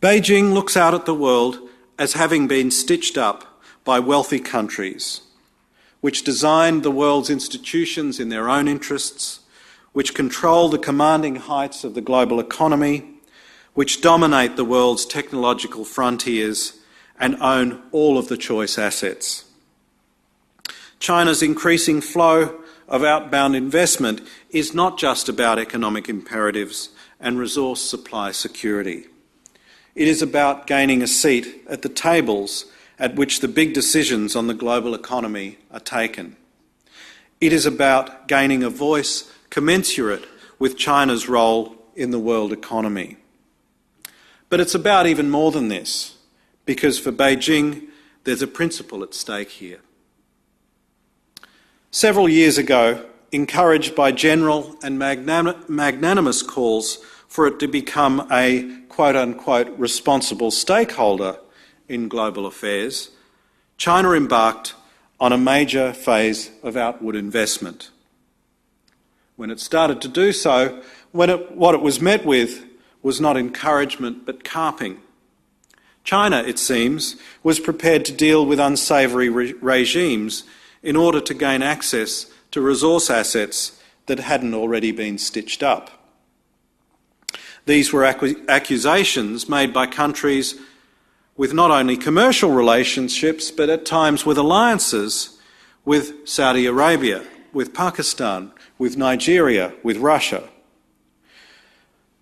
Beijing looks out at the world as having been stitched up by wealthy countries, which designed the world's institutions in their own interests, which control the commanding heights of the global economy, which dominate the world's technological frontiers and own all of the choice assets. China's increasing flow of outbound investment is not just about economic imperatives and resource supply security. It is about gaining a seat at the tables at which the big decisions on the global economy are taken. It is about gaining a voice commensurate with China's role in the world economy. But it's about even more than this, because for Beijing, there's a principle at stake here. Several years ago, encouraged by general and magnanimous calls for it to become a quote-unquote responsible stakeholder in global affairs, China embarked on a major phase of outward investment. When it started to do so, what it was met with was not encouragement but carping. China, it seems, was prepared to deal with unsavoury regimes in order to gain access to resource assets that hadn't already been stitched up. These were accusations made by countries with not only commercial relationships, but at times with alliances with Saudi Arabia, with Pakistan, with Nigeria, with Russia.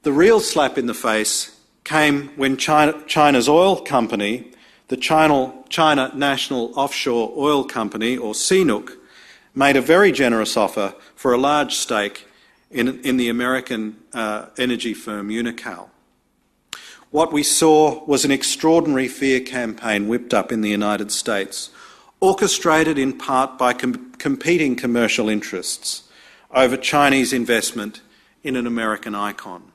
The real slap in the face came when China's oil company, the China National Offshore Oil Company, or CNOOC, made a very generous offer for a large stake in the American energy firm Unocal. What we saw was an extraordinary fear campaign whipped up in the United States, orchestrated in part by competing commercial interests over Chinese investment in an American icon.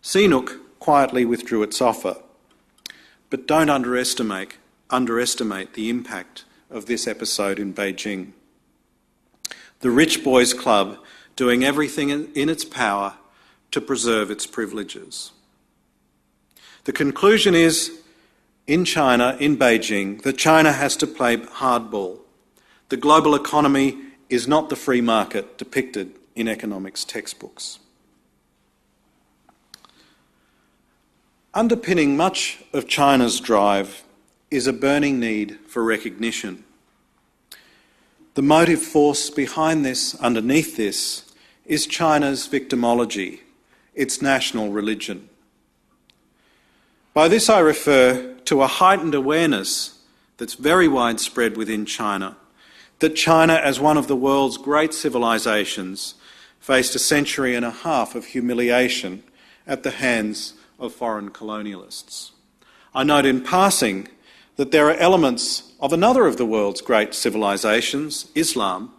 CNOOC quietly withdrew its offer, but don't underestimate the impact of this episode in Beijing. The rich boys' club doing everything in its power to preserve its privileges. The conclusion is, in China, in Beijing, that China has to play hardball. The global economy is not the free market depicted in economics textbooks. Underpinning much of China's drive is a burning need for recognition. The motive force behind this, underneath this, is China's victimology, its national religion. By this I refer to a heightened awareness that's very widespread within China, that China, as one of the world's great civilizations, faced a century and a half of humiliation at the hands of foreign colonialists. I note in passing that there are elements of another of the world's great civilizations, Islam,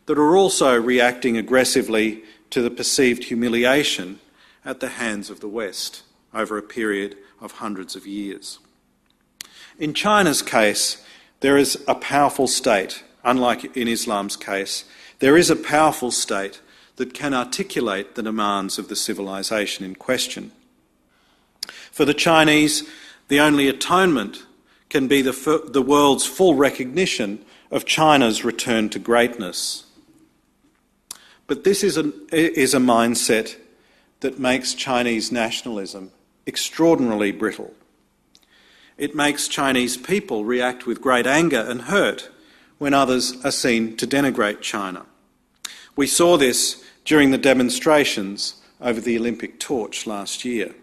that are also reacting aggressively to the perceived humiliation at the hands of the West over a period of hundreds of years. In China's case, there is a powerful state. Unlike in Islam's case, there is a powerful state that can articulate the demands of the civilization in question. For the Chinese, the only atonement can be the world's full recognition of China's return to greatness. But this is a mindset that makes Chinese nationalism extraordinarily brittle. It makes Chinese people react with great anger and hurt when others are seen to denigrate China. We saw this during the demonstrations over the Olympic torch last year.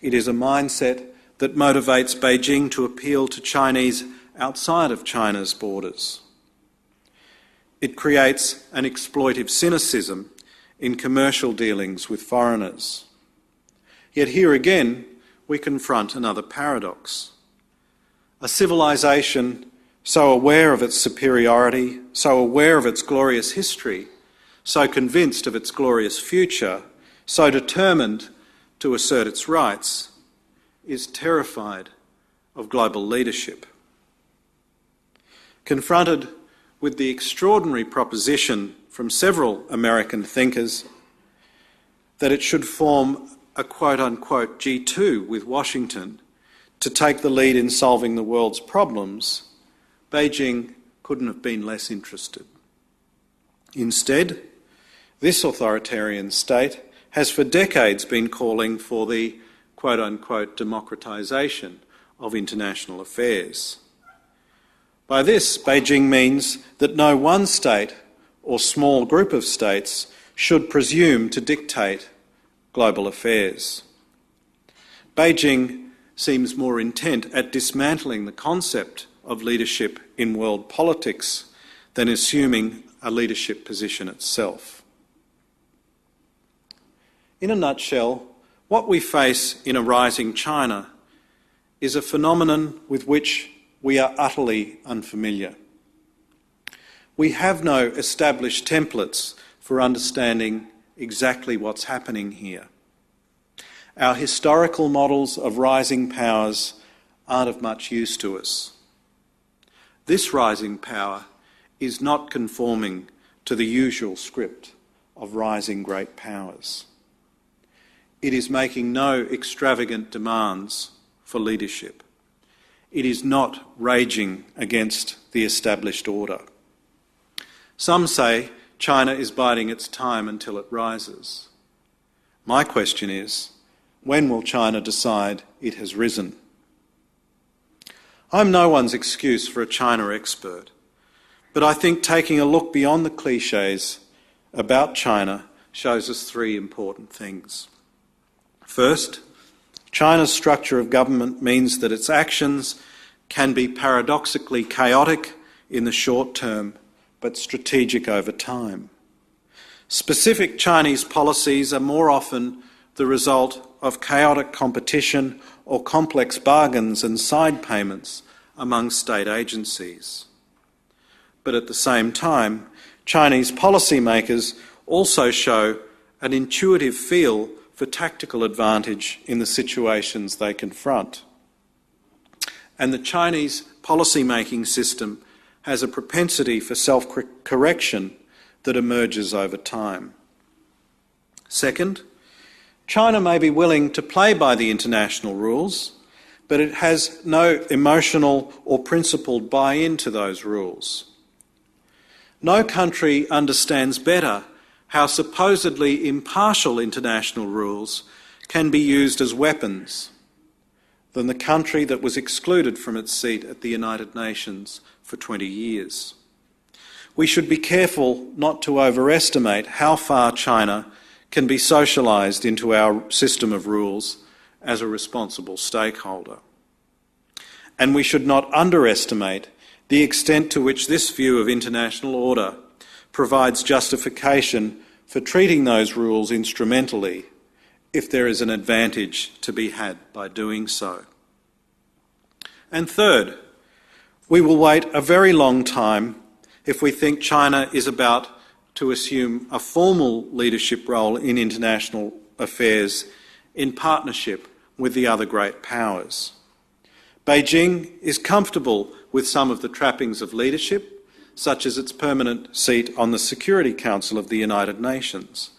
It is a mindset that motivates Beijing to appeal to Chinese outside of China's borders. It creates an exploitive cynicism in commercial dealings with foreigners. Yet here again, we confront another paradox. A civilization so aware of its superiority, so aware of its glorious history, so convinced of its glorious future, so determined to assert its rights, is terrified of global leadership. Confronted with the extraordinary proposition from several American thinkers that it should form a quote-unquote G2 with Washington to take the lead in solving the world's problems, Beijing couldn't have been less interested. Instead, this authoritarian state has for decades been calling for the quote-unquote democratisation of international affairs. By this, Beijing means that no one state or small group of states should presume to dictate global affairs. Beijing seems more intent at dismantling the concept of leadership in world politics than assuming a leadership position itself. In a nutshell, what we face in a rising China is a phenomenon with which we are utterly unfamiliar. We have no established templates for understanding exactly what's happening here. Our historical models of rising powers aren't of much use to us. This rising power is not conforming to the usual script of rising great powers. It is making no extravagant demands for leadership. It is not raging against the established order. Some say China is biding its time until it rises. My question is, when will China decide it has risen? I'm no one's excuse for a China expert, but I think taking a look beyond the clichés about China shows us three important things. First, China's structure of government means that its actions can be paradoxically chaotic in the short term, but strategic over time. Specific Chinese policies are more often the result of chaotic competition or complex bargains and side payments among state agencies. But at the same time, Chinese policymakers also show an intuitive feel for tactical advantage in the situations they confront. And the Chinese policy-making system has a propensity for self-correction that emerges over time. Second, China may be willing to play by the international rules, but it has no emotional or principled buy-in to those rules. No country understands better how supposedly impartial international rules can be used as weapons than the country that was excluded from its seat at the United Nations for 20 years. We should be careful not to overestimate how far China can be socialised into our system of rules as a responsible stakeholder. And we should not underestimate the extent to which this view of international order provides justification for treating those rules instrumentally if there is an advantage to be had by doing so. And third, we will wait a very long time if we think China is about to assume a formal leadership role in international affairs in partnership with the other great powers. Beijing is comfortable with some of the trappings of leadership, such as its permanent seat on the Security Council of the United Nations.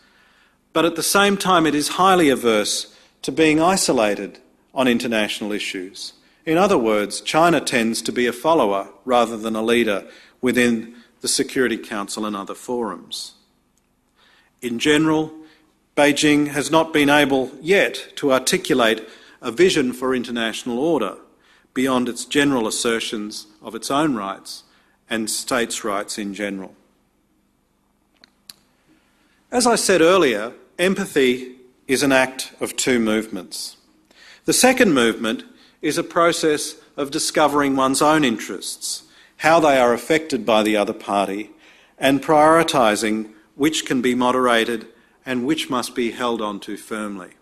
But at the same time, it is highly averse to being isolated on international issues. In other words, China tends to be a follower rather than a leader within the Security Council and other forums. In general, Beijing has not been able yet to articulate a vision for international order beyond its general assertions of its own rights and states' rights in general. As I said earlier, empathy is an act of two movements. The second movement is a process of discovering one's own interests, how they are affected by the other party, and prioritising which can be moderated and which must be held on to firmly.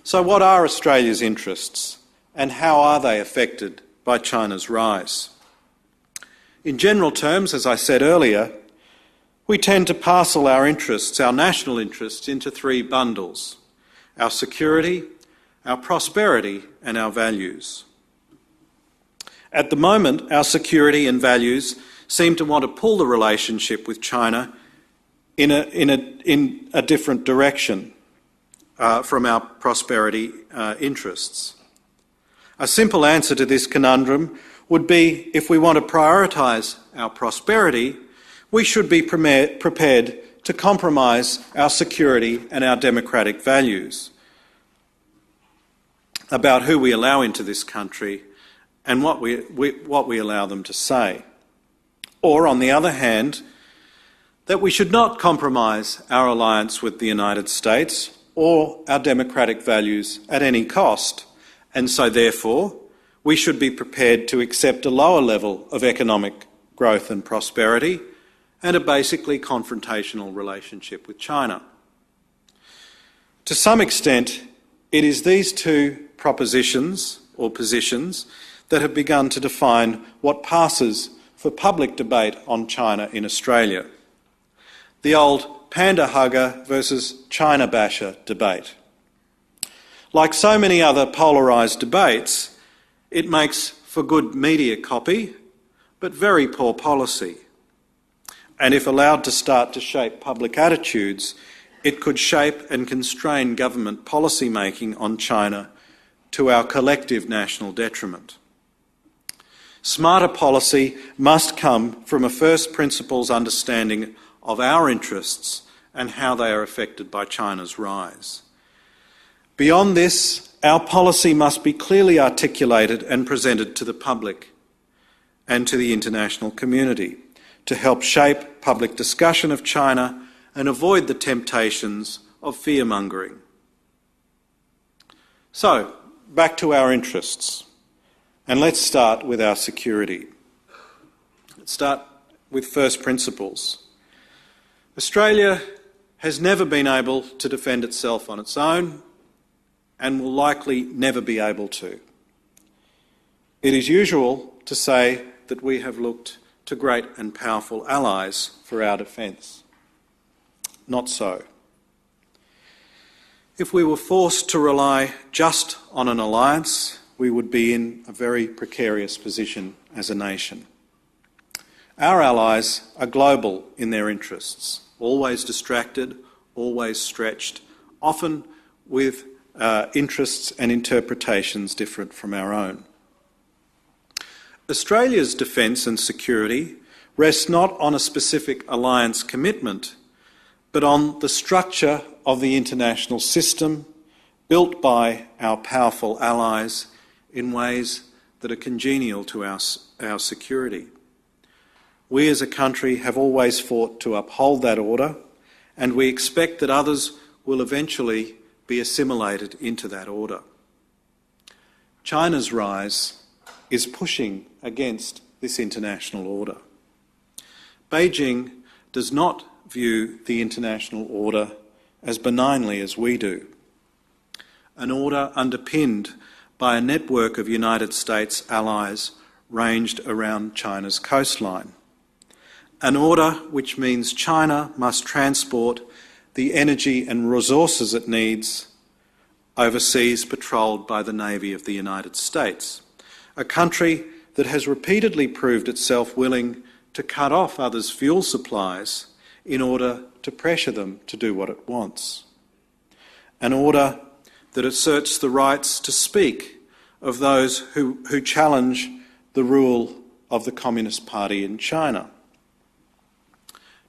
So what are Australia's interests, and how are they affected by China's rise? In general terms, as I said earlier, we tend to parcel our interests, our national interests, into three bundles: our security, our prosperity, and our values. At the moment, our security and values seem to want to pull the relationship with China in a different direction. from our prosperity interests? A simple answer to this conundrum would be, if we want to prioritise our prosperity, we should be prepared to compromise our security and our democratic values about who we allow into this country and what we allow them to say. Or, on the other hand, that we should not compromise our alliance with the United States or our democratic values at any cost, and so therefore we should be prepared to accept a lower level of economic growth and prosperity and a basically confrontational relationship with China. To some extent, it is these two propositions or positions that have begun to define what passes for public debate on China in Australia. The old panda hugger versus China basher debate. Like so many other polarised debates, it makes for good media copy, but very poor policy. And if allowed to start to shape public attitudes, it could shape and constrain government policy making on China to our collective national detriment. Smarter policy must come from a first principles understanding of our interests and how they are affected by China's rise. Beyond this, our policy must be clearly articulated and presented to the public and to the international community to help shape public discussion of China and avoid the temptations of fear-mongering. So, back to our interests. And let's start with our security. Let's start with first principles. Australia has never been able to defend itself on its own and will likely never be able to. It is usual to say that we have looked to great and powerful allies for our defence. Not so. If we were forced to rely just on an alliance, we would be in a very precarious position as a nation. Our allies are global in their interests, always distracted, always stretched, often with interests and interpretations different from our own. Australia's defence and security rests not on a specific alliance commitment, but on the structure of the international system built by our powerful allies in ways that are congenial to our security. We as a country have always fought to uphold that order, and we expect that others will eventually be assimilated into that order. China's rise is pushing against this international order. Beijing does not view the international order as benignly as we do. An order underpinned by a network of United States allies ranged around China's coastline. An order which means China must transport the energy and resources it needs overseas patrolled by the Navy of the United States, a country that has repeatedly proved itself willing to cut off others' fuel supplies in order to pressure them to do what it wants. An order that asserts the rights to speak of those who challenge the rule of the Communist Party in China.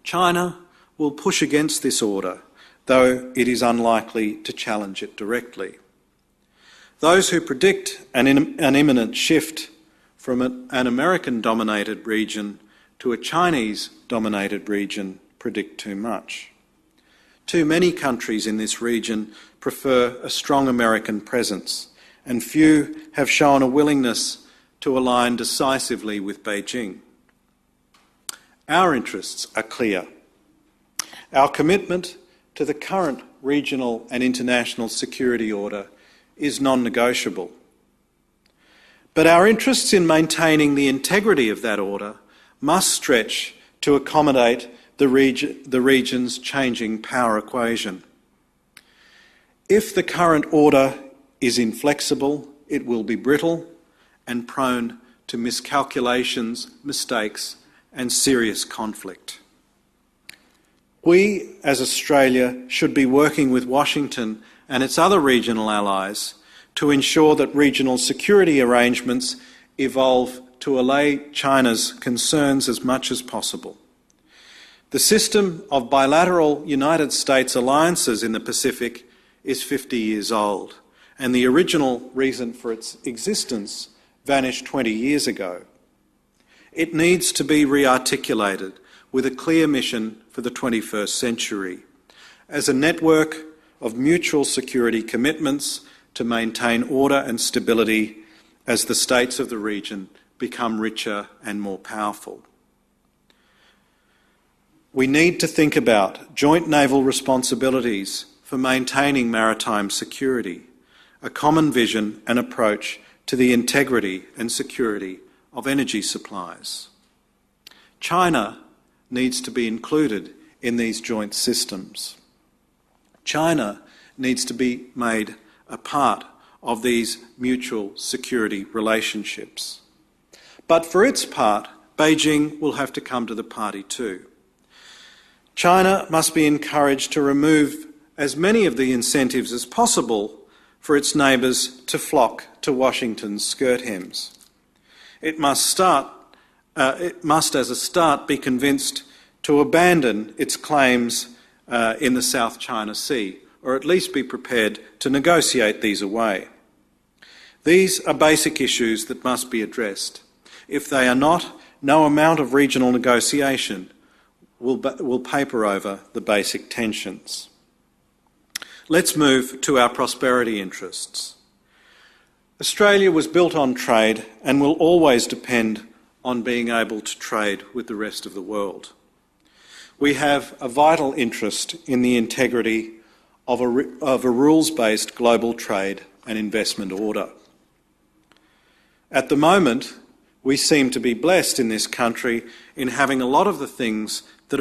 China will push against this order, though it is unlikely to challenge it directly. Those who predict an imminent shift from an American-dominated region to a Chinese-dominated region predict too much. Too many countries in this region prefer a strong American presence, and few have shown a willingness to align decisively with Beijing. Our interests are clear. Our commitment to the current regional and international security order is non-negotiable. But our interests in maintaining the integrity of that order must stretch to accommodate the region's changing power equation. If the current order is inflexible, it will be brittle and prone to miscalculations, mistakes, and serious conflict. We, as Australia, should be working with Washington and its other regional allies to ensure that regional security arrangements evolve to allay China's concerns as much as possible. The system of bilateral United States alliances in the Pacific is 50 years old, and the original reason for its existence vanished 20 years ago. It needs to be re-articulated with a clear mission for the 21st century as a network of mutual security commitments to maintain order and stability as the states of the region become richer and more powerful. We need to think about joint naval responsibilities for maintaining maritime security, a common vision and approach to the integrity and security of energy supplies. China needs to be included in these joint systems. China needs to be made a part of these mutual security relationships. But for its part, Beijing will have to come to the party too. China must be encouraged to remove as many of the incentives as possible for its neighbours to flock to Washington's skirt hems. It must as a start be convinced to abandon its claims in the South China Sea, or at least be prepared to negotiate these away. These are basic issues that must be addressed. If they are not, no amount of regional negotiation will paper over the basic tensions. Let's move to our prosperity interests. Australia was built on trade and will always depend on being able to trade with the rest of the world. We have a vital interest in the integrity of a rules-based global trade and investment order. At the moment, we seem to be blessed in this country in having a lot of the things that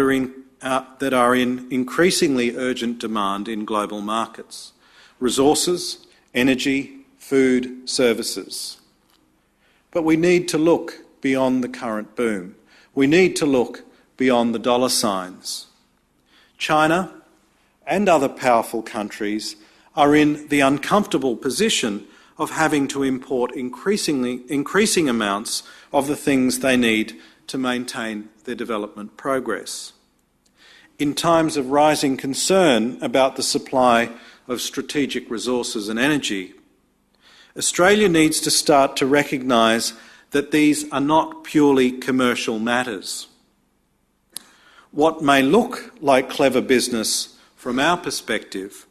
are in increasingly urgent demand in global markets: resources, energy, food, services. But we need to look beyond the current boom. We need to look beyond the dollar signs. China and other powerful countries are in the uncomfortable position of having to import increasing amounts of the things they need to maintain their development progress. In times of rising concern about the supply of strategic resources and energy, Australia needs to start to recognise that these are not purely commercial matters. What may look like clever business from our perspective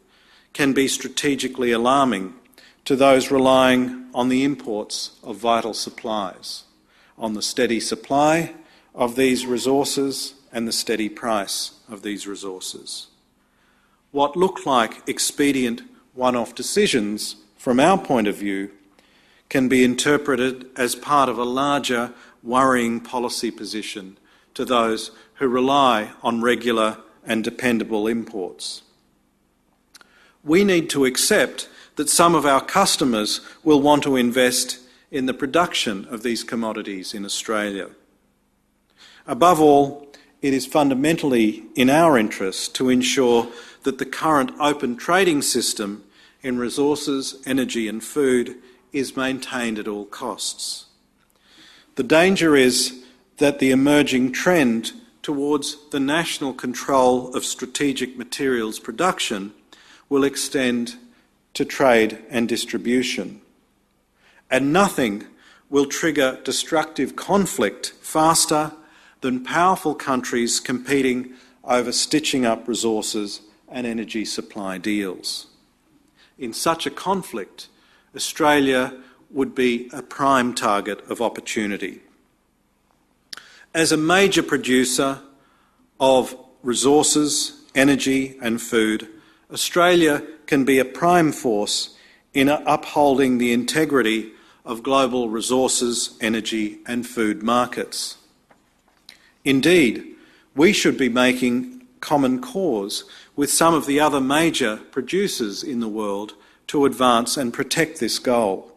can be strategically alarming to those relying on the imports of vital supplies, on the steady supply of these resources and the steady price of these resources. What look like expedient one-off decisions from our point of view can be interpreted as part of a larger worrying policy position to those who rely on regular and dependable imports. We need to accept that some of our customers will want to invest in the production of these commodities in Australia. Above all, it is fundamentally in our interest to ensure that the current open trading system in resources, energy and food is maintained at all costs. The danger is that the emerging trend towards the national control of strategic materials production will extend to trade and distribution. And nothing will trigger destructive conflict faster than powerful countries competing over stitching up resources and energy supply deals. In such a conflict, Australia would be a prime target of opportunity. As a major producer of resources, energy and food, Australia can be a prime force in upholding the integrity of global resources, energy and food markets. Indeed, we should be making common cause with some of the other major producers in the world to advance and protect this goal.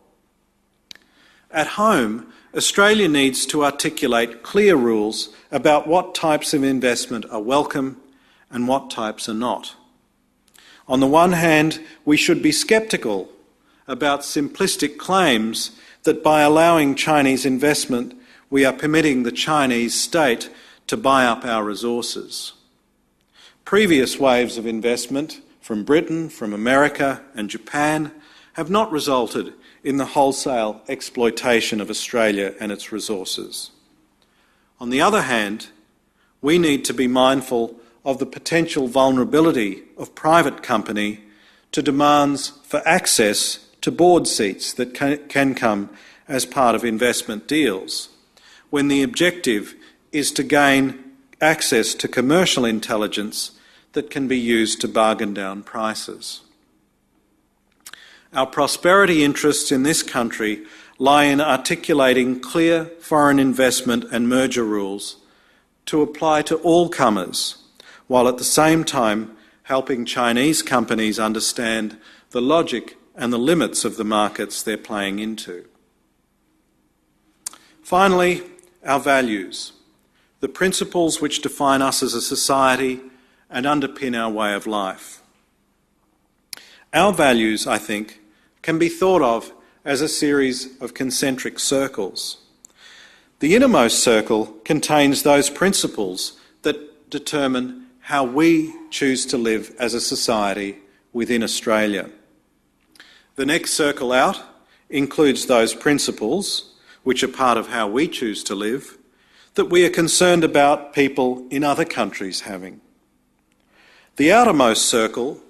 At home, Australia needs to articulate clear rules about what types of investment are welcome and what types are not. On the one hand, we should be sceptical about simplistic claims that by allowing Chinese investment, we are permitting the Chinese state to buy up our resources. Previous waves of investment from Britain, from America and Japan have not resulted in the wholesale exploitation of Australia and its resources. On the other hand, we need to be mindful of the potential vulnerability of private company to demands for access to board seats that can come as part of investment deals, when the objective is to gain access to commercial intelligence that can be used to bargain down prices. Our prosperity interests in this country lie in articulating clear foreign investment and merger rules to apply to all comers, while at the same time helping Chinese companies understand the logic and the limits of the markets they're playing into. Finally, our values, the principles which define us as a society and underpin our way of life. Our values, I think, can be thought of as a series of concentric circles. The innermost circle contains those principles that determine how we choose to live as a society within Australia. The next circle out includes those principles, which are part of how we choose to live, that we are concerned about people in other countries having. The outermost circle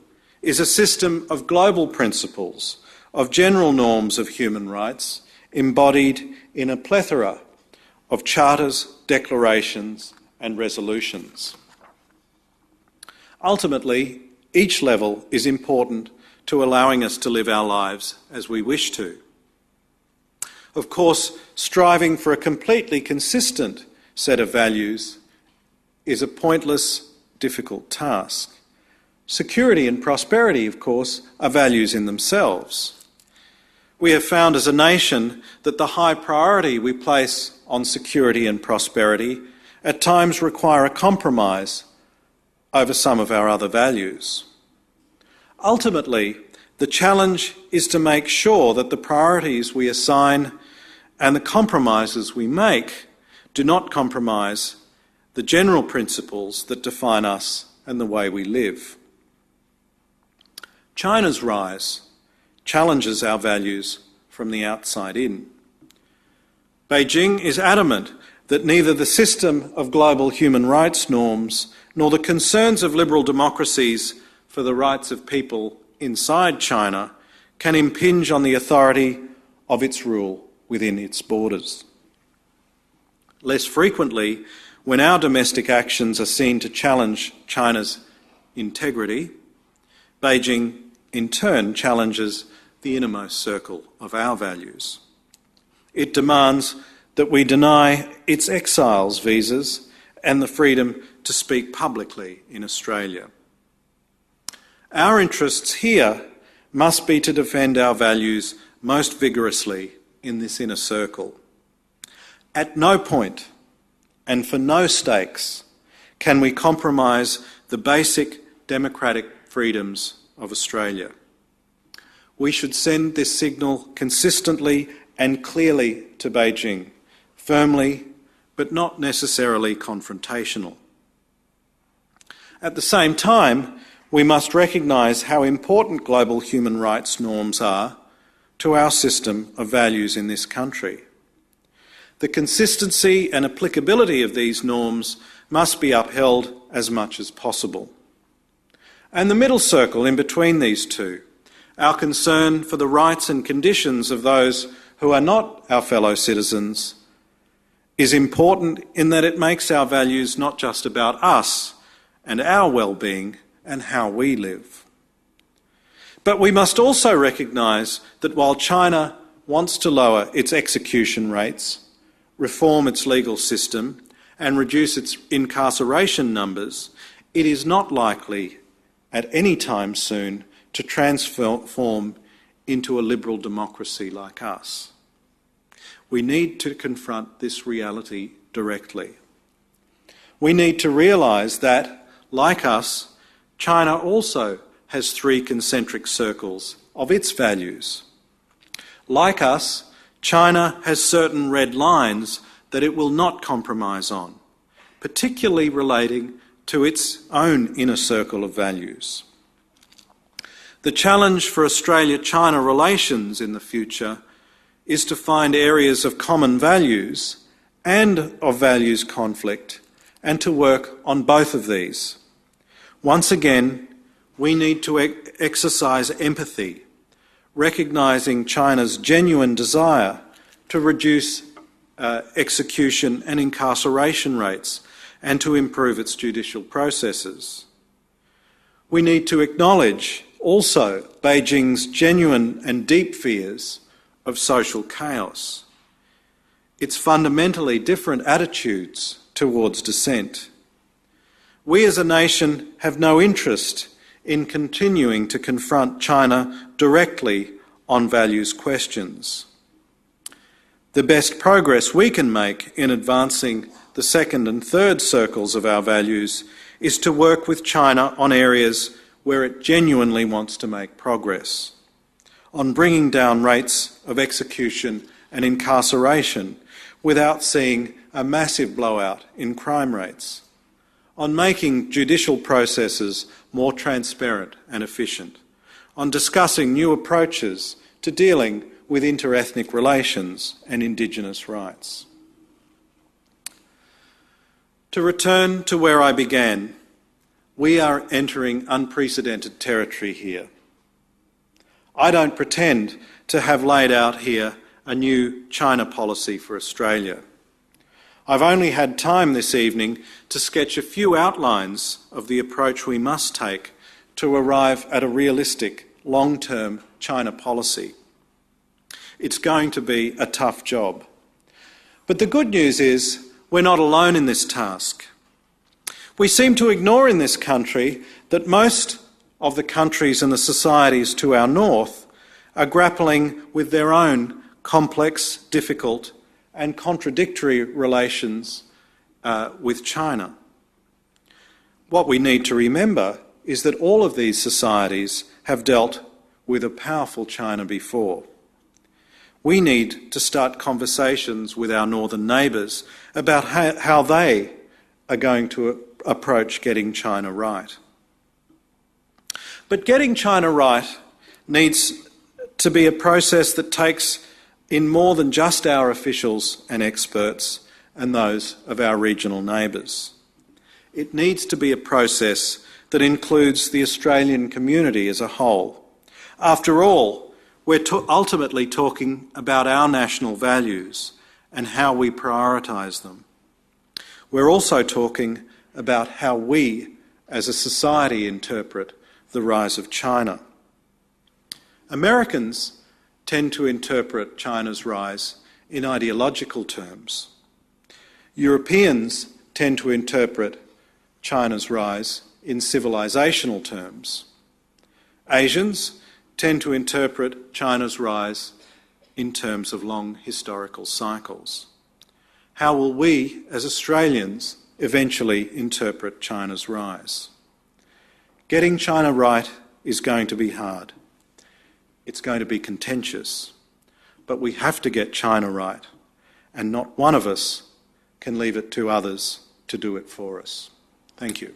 is a system of global principles, of general norms of human rights, embodied in a plethora of charters, declarations and resolutions. Ultimately, each level is important to allowing us to live our lives as we wish to. Of course, striving for a completely consistent set of values is a pointless, difficult task. Security and prosperity, of course, are values in themselves. We have found as a nation that the high priority we place on security and prosperity at times require a compromise over some of our other values. Ultimately, the challenge is to make sure that the priorities we assign and the compromises we make do not compromise the general principles that define us and the way we live. China's rise challenges our values from the outside in. Beijing is adamant that neither the system of global human rights norms nor the concerns of liberal democracies for the rights of people inside China can impinge on the authority of its rule within its borders. Less frequently, when our domestic actions are seen to challenge China's integrity, Beijing in turn challenges the innermost circle of our values. It demands that we deny its exiles visas and the freedom to speak publicly in Australia. Our interests here must be to defend our values most vigorously in this inner circle. At no point and for no stakes can we compromise the basic democratic freedoms of Australia. We should send this signal consistently and clearly to Beijing, firmly but not necessarily confrontational. At the same time, we must recognise how important global human rights norms are to our system of values in this country. The consistency and applicability of these norms must be upheld as much as possible. And the middle circle in between these two, our concern for the rights and conditions of those who are not our fellow citizens, is important in that it makes our values not just about us and our well-being and how we live. But we must also recognise that while China wants to lower its execution rates, reform its legal system and reduce its incarceration numbers, it is not likely at any time soon to transform into a liberal democracy like us. We need to confront this reality directly. We need to realise that, like us, China also has 3 concentric circles of its values. Like us, China has certain red lines that it will not compromise on, particularly relating to its own inner circle of values. The challenge for Australia-China relations in the future is to find areas of common values and of values conflict, and to work on both of these. Once again, we need to exercise empathy, recognising China's genuine desire to reduce execution and incarceration rates and to improve its judicial processes. We need to acknowledge also Beijing's genuine and deep fears of social chaos, its fundamentally different attitudes towards dissent. We as a nation have no interest in continuing to confront China directly on values questions. The best progress we can make in advancing the second and third circles of our values is to work with China on areas where it genuinely wants to make progress, on bringing down rates of execution and incarceration without seeing a massive blowout in crime rates, on making judicial processes more transparent and efficient, on discussing new approaches to dealing with interethnic relations and Indigenous rights. To return to where I began, we are entering unprecedented territory here. I don't pretend to have laid out here a new China policy for Australia. I've only had time this evening to sketch a few outlines of the approach we must take to arrive at a realistic, long-term China policy. It's going to be a tough job. But the good news is we're not alone in this task. We seem to ignore in this country that most of the countries and the societies to our north are grappling with their own complex, difficult and contradictory relations with China. What we need to remember is that all of these societies have dealt with a powerful China before. We need to start conversations with our northern neighbours about how they are going to approach getting China right. But getting China right needs to be a process that takes in more than just our officials and experts and those of our regional neighbours. It needs to be a process that includes the Australian community as a whole. After all, we're ultimately talking about our national values and how we prioritise them. We're also talking about how we as a society interpret the rise of China. Americans tend to interpret China's rise in ideological terms. Europeans tend to interpret China's rise in civilizational terms. Asians tend to interpret China's rise in terms of long historical cycles. How will we, as Australians, eventually interpret China's rise? Getting China right is going to be hard. It's going to be contentious, but we have to get China right, and not one of us can leave it to others to do it for us. Thank you.